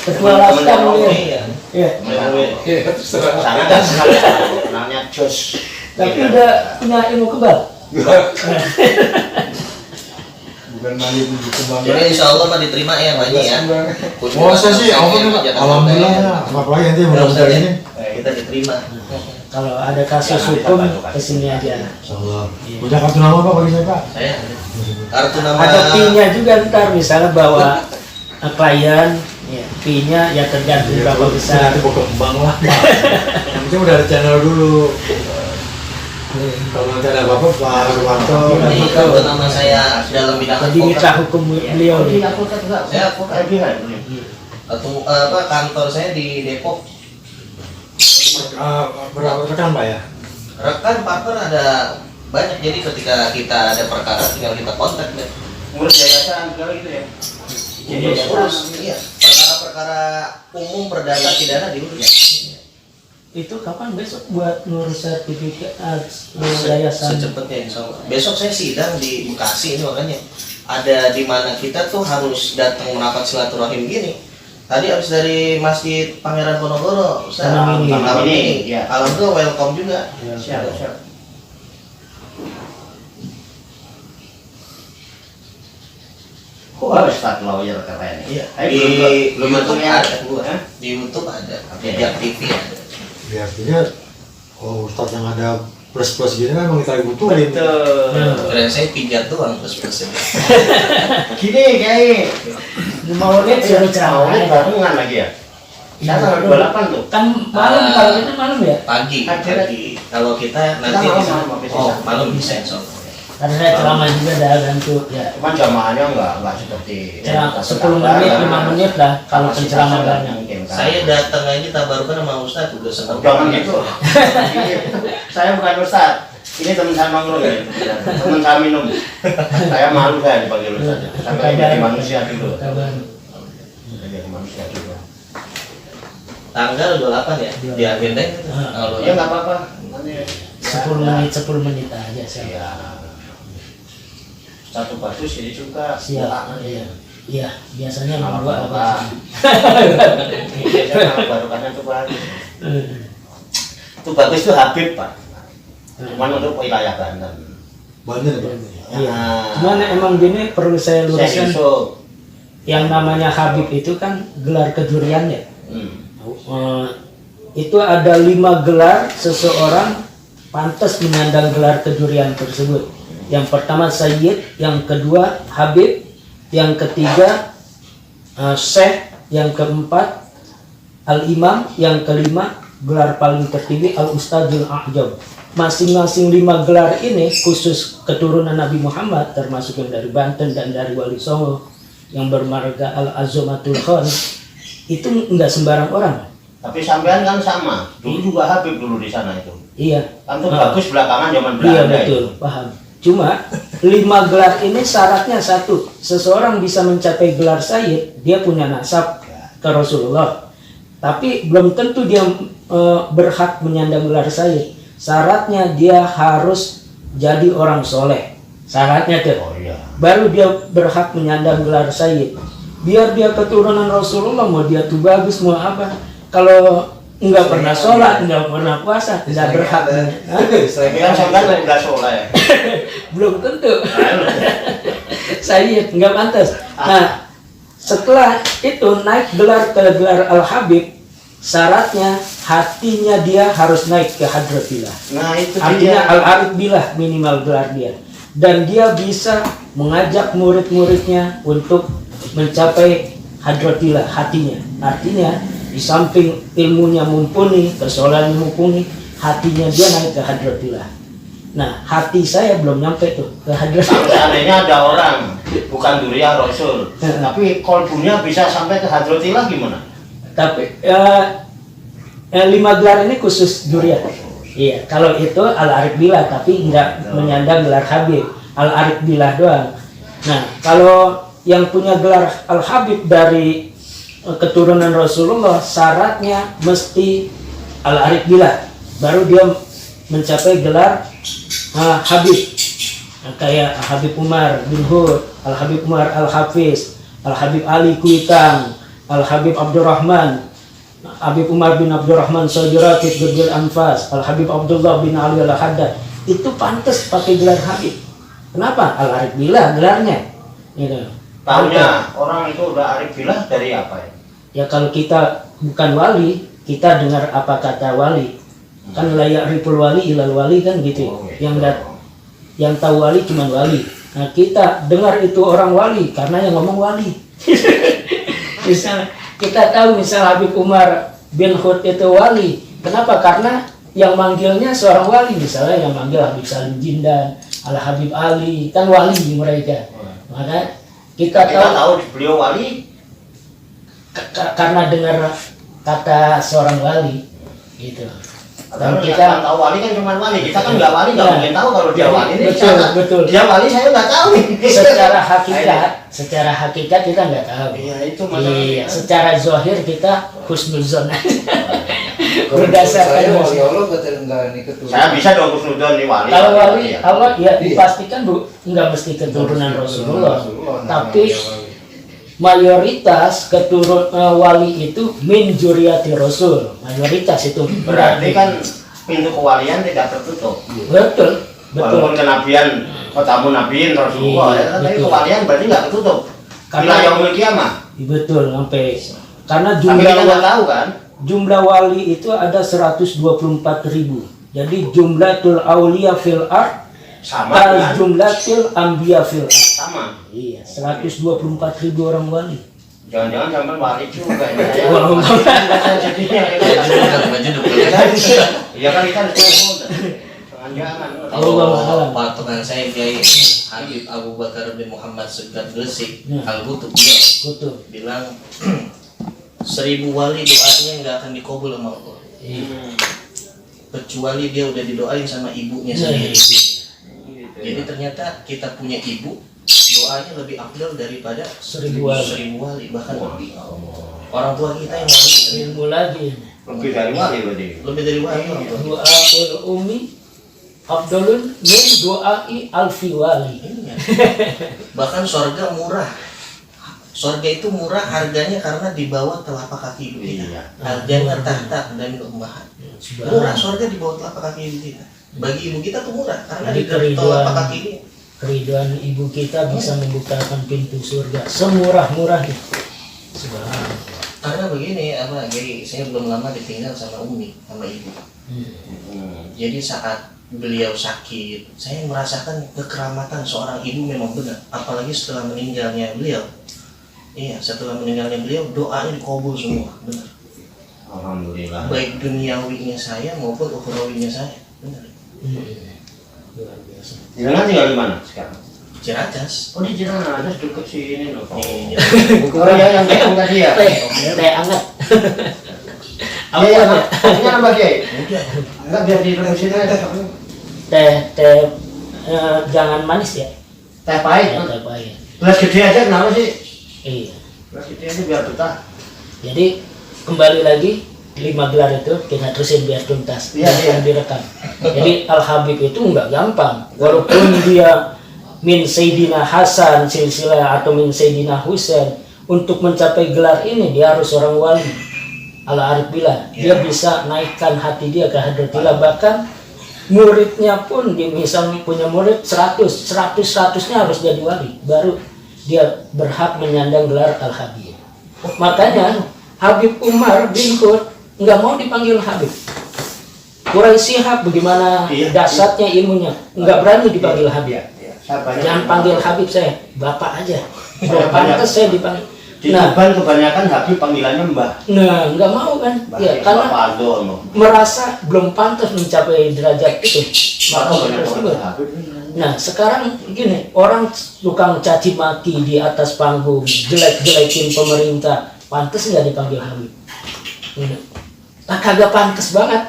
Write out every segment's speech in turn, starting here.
Ketua Laskar ya. Iya. Sangat sekali. Namanya Jos. Tapi udah punya ilmu kebal. Bukan malah itu kebanggaan. Jadi insya Allah mah diterima ya Pak Haji ya. Masa sih, alhamdulillah ya. Apalagi nanti mudah-mudahan ini. Kita diterima. Kalau ada kasus hukum kesini aja. Insyaallah. Udah kartu nama Pak bagi saya Pak? Saya kartu nama. Ada fee-nya juga ntar misalnya bawa klien, ya, fee-nya ya tergantung berapa besar. Nanti mau kembang lah. Yang penting udah ada channel dulu. Kalau nanti ada apa-apa Pak Ruwanto. Ini kartu nama saya dalam bidang Jadi mitra advokat. hukum beliau. Saya advokat. Kantor saya di Depok. Berapa rekan Pak ya? Rekan partner ada banyak, jadi ketika kita ada perkara tinggal kita kontak deh. Ngurus yayasan segala gitu ya. Urus, iya. Perkara-perkara umum perdata pidana diurus. Itu kapan besok buat ngurus sertifikat yayasan? Secepatnya insya Allah. Besok saya sidang di Bekasi ini, makanya ada di mana kita tuh harus datang merapat silaturahim gini. Tadi habis dari Masjid Pangeran Ponorogo, Ustaz. Tanam ini, ya. Alhamdulillah welcome juga. Ya. Siap. Wah, Ustaz lawyer keren. Iya. Di belum YouTube ada. ada gua. Di YouTube ada. Di TV ada. Ya artinya kalau Ustadz yang ada plus-plus gini kan emang kita butuhin. Betul. Keren saya pijat doang terus persen. Gini kayak 5 menit suruh ceramah. Maulid barengan lagi ya. Saya tanggal 28 tuh. Kan malam, kalau itu malam ya? Pagi. Kalau kita nanti malam, bisa. malam, bisa. Oh, malam bisa insya Allah. Karena saya ceramah juga dah bantu ya. Cuman jamaahnya enggak seperti Ceramah 10 menit, 5 menit lah kalau penceramah banyak. Saya datang aja tabarukan sama Ustaz udah senang. Jangan gitu. Saya bukan Ustaz. Ini teman saya nongkrong ya. Teman saya minum. Saya malu saya dipanggil Ustaz. Sampai jadi manusia dulu. Jadi manusia dulu. Tanggal 28 ya? Di agenda itu. Ya enggak apa-apa. 10 menit aja saya. Iya. Satu bagus ini juga. Siap. Iya, biasanya Nama membuat barokah. apa? Biasanya nama barokahnya itu bagus. Itu bagus itu Habib Pak. Cuman untuk wilayah Banten. Banyak Pak. Iya. Cuman emang gini perlu saya luruskan. Yusuf. Yang namanya Habib itu kan gelar kejurian ya. Itu ada 5 gelar seseorang pantas menyandang gelar kejurian tersebut. Yang pertama Sayyid, yang kedua Habib, yang ketiga Syekh, yang keempat Al-Imam, yang kelima gelar paling tertinggi Al-Ustadzul A'jam. Masing-masing 5 gelar ini khusus keturunan Nabi Muhammad, termasuk yang dari Banten dan dari Wali Songo yang bermarga Al-Azomatul Khan, itu enggak sembarang orang. Tapi sampean kan sama. Dulu juga Habib dulu di sana itu. Iya. Kan tuh bagus belakangan zaman Belanda. Iya betul, paham. Cuma 5 gelar ini syaratnya satu, seseorang bisa mencapai gelar Sayyid, dia punya nasab ke Rasulullah. Tapi belum tentu dia berhak menyandang gelar Sayyid. Syaratnya dia harus jadi orang soleh. Syaratnya tuh. Oh iya. Baru dia berhak menyandang gelar Sayyid. Biar dia keturunan Rasulullah, mau dia tuh bagus mau apa, kalau enggak pernah sholat, enggak pernah puasa, tidak berhak. Kan sampean udah soleh. Belum tentu. Sayyid enggak pantas. Nah, setelah itu naik gelar ke gelar Al-Habib, syaratnya hatinya dia harus naik ke Hadratillah. Nah, itu Artinya dia. Al-Arif Billah minimal gelar dia. Dan dia bisa mengajak murid-muridnya untuk mencapai Hadratillah hatinya. Artinya di samping ilmunya mumpuni, kesolehannya mumpuni, hatinya dia naik ke Hadratillah. Nah, hati saya belum nyampe tuh ke Hadratillah. Seandainya ada orang bukan duriah Rasul, tapi kolbunya bisa sampai ke Hadratillah gimana? Tapi 5 gelar ini khusus duriah. Iya, kalau itu Al-Arif Billah tapi enggak menyandang gelar Habib, Al-Arif Billah doang. Nah, kalau yang punya gelar Al-Habib dari keturunan Rasulullah, syaratnya mesti Al-Arif Billah, baru dia mencapai gelar Habib. Nah, kayak Habib Umar bin Hud, Al-Habib Umar Al-Hafiz, Al-Habib Ali Kuitang, Al Habib Abdurrahman, Habib Umar bin Abdurrahman Sajuratid Gurbil Anfas, Al Habib Abdullah bin Ali Al Haddad, itu pantas pakai gelar Habib. Kenapa? Al Arif Billah gelarnya. Gitu. Taunya orang itu udah arif billah dari apa ya? Ya kalau kita bukan wali, kita dengar apa kata wali. Kan layak ripul wali ilal wali kan gitu. Yang tahu wali cuma wali. Nah kita dengar itu orang wali karena yang ngomong wali. Misal kita tahu misal Habib Umar bin Hud itu wali. Kenapa? Karena yang manggilnya seorang wali. Misalnya yang manggil Habib Salim Jindan, Al Habib Ali, kan wali mereka. Maka kita tahu beliau wali karena dengar kata seorang wali gitu. Dan kita kita tahu wali kan cuma wali, kita kan nggak wali, nggak Ya. mungkin tahu kalau dia wali. Ini Betul, saya- betul. Dia wali saya nggak tahu. secara hakikat kita nggak tahu. Iya, itu masalahnya. Iya, secara zahir kita husnuzon. Saya Berdasarkan wali Allah kata enggak ini keturunan. Saya bisa dong khusnudon nih wali. kalau wali Iya. Allah ya Iya. dipastikan nggak mesti keturunan Rasulullah, Nah, tapi dia wali. mayoritas wali itu min juriyati Rasul, mayoritas itu Berarti kan pintu kewalian tidak tertutup. betul Walaupun kenabian, kotamu nabiin Rasulullah, Iya, ya, tapi betul. kewalian berarti nggak tertutup. Karena- Ila yaumil kiamah. betul sampai karena Tapi jumlah kita nggak tahu kan. jumlah wali itu ada 124.000. Jadi jumlatul auliya fil ard Sama kal kan? jumlatil anbiya fil ard. Sama. Iya, 124.000 orang wali. Jangan-jangan sampai wali juga ini. Wah, Jadinya iya kan kita harus ngomong. Jangan-jangan. Allah. Kalau patokan saya Kiai Habib Abu Bakar bin Muhammad Segaf Gresik Ya. Al-Qutub dia Betul. bilang 1000 wali doanya nggak akan dikabul sama Allah Iya. kecuali dia udah didoain sama ibunya Iya, sendiri. iya. Jadi ternyata kita punya ibu doanya lebih afdal daripada 1000 wali. 1000 wali bahkan lebih. Orang tua kita yang wali Ilmu lagi. Lebih dari wali berarti. lebih dari wali. Doaul umi afdalun min doai alfi wali. Iya. Bahkan sorga murah. Sorga itu murah harganya karena di bawah telapak kaki ibu kita. Iya. Al-jannah tahta dan ummahat. Murah sorga di bawah telapak kaki ibu kita. Bagi ibu kita tuh murah karena Jadi di telapak kaki ini. Keriduan ibu kita bisa membukakan pintu surga semurah-murahnya. Subhanallah. Karena begini apa, jadi saya belum lama ditinggal sama umi, sama ibu. Jadi saat beliau sakit, saya merasakan kekeramatan seorang ibu memang benar. Apalagi setelah meninggalnya beliau. Iya, setelah meninggalnya beliau doanya dikabul semua, benar. Alhamdulillah. Baik duniawinya saya maupun ukhrawinya saya, benar. Luar biasa. Jenengan tinggal di mana sekarang? Ciracas. Oh di Ciracas deket sini loh. Iya. Oh ya yang kayak tadi ya. Teh hangat. Iya ya. Ini apa Kiai? Udah. Enggak biar di sini aja. Teh jangan manis ya. Teh pahit. Teh pahit. Gelas gede aja kenapa sih? Iya. Gelas gede aja biar betah. Jadi kembali lagi 5 gelar itu kita terusin biar tuntas. Iya, Yang direkam. Jadi Al Habib itu nggak gampang. Walaupun dia min Sayyidina Hasan silsilah atau min Sayyidina Husain, untuk mencapai gelar ini dia harus orang wali. Al Arif Billah, dia bisa naikkan hati dia ke hadratillah. Bahkan muridnya pun dia misal punya murid 100-nya harus jadi wali, baru dia berhak menyandang gelar Al Habib. Makanya Habib Umar bin Hud nggak mau dipanggil Habib. Quraisy Shihab bagaimana Iya. dasarnya ilmunya, nggak berani dipanggil Habib. Iya. Saya banyak. Jangan panggil Habib saya, bapak aja. Saya Kalau banyak. pantas saya dipanggil. Di Nah, Tuban kebanyakan Habib panggilannya Mbah. nggak mau kan? Ya, Mbah karena Pardono. merasa belum pantas mencapai derajat itu. Maka banyak Tersebut. orang Habib. Nah sekarang gini, orang tukang caci maki di atas panggung, jelek-jelekin pemerintah, pantas nggak dipanggil Habib? Nah, kagak pantas banget,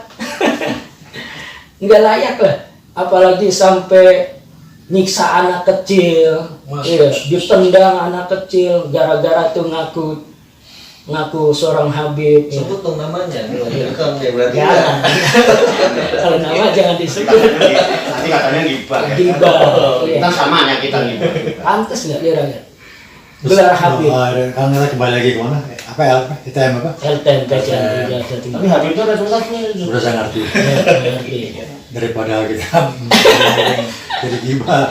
nggak layak lah. Apalagi sampai nyiksa anak kecil, iya, ditendang anak kecil gara-gara tuh ngaku seorang Habib. Ya. Sebut dong namanya, direkam ya berarti. Jangan, kalau nama jangan disebut. Nanti katanya gibah. Gibah. Kita samanya kita gibah. Pantes nggak dia rakyat? gelar Habib. Kan kita kembali lagi kemana? Apa ya? ITM apa? LTM kajian ijazah tinggi. Tapi Habib itu ada tuntasnya. Sudah saya ngerti. Ya, ngerti. Daripada kita jadi gibah.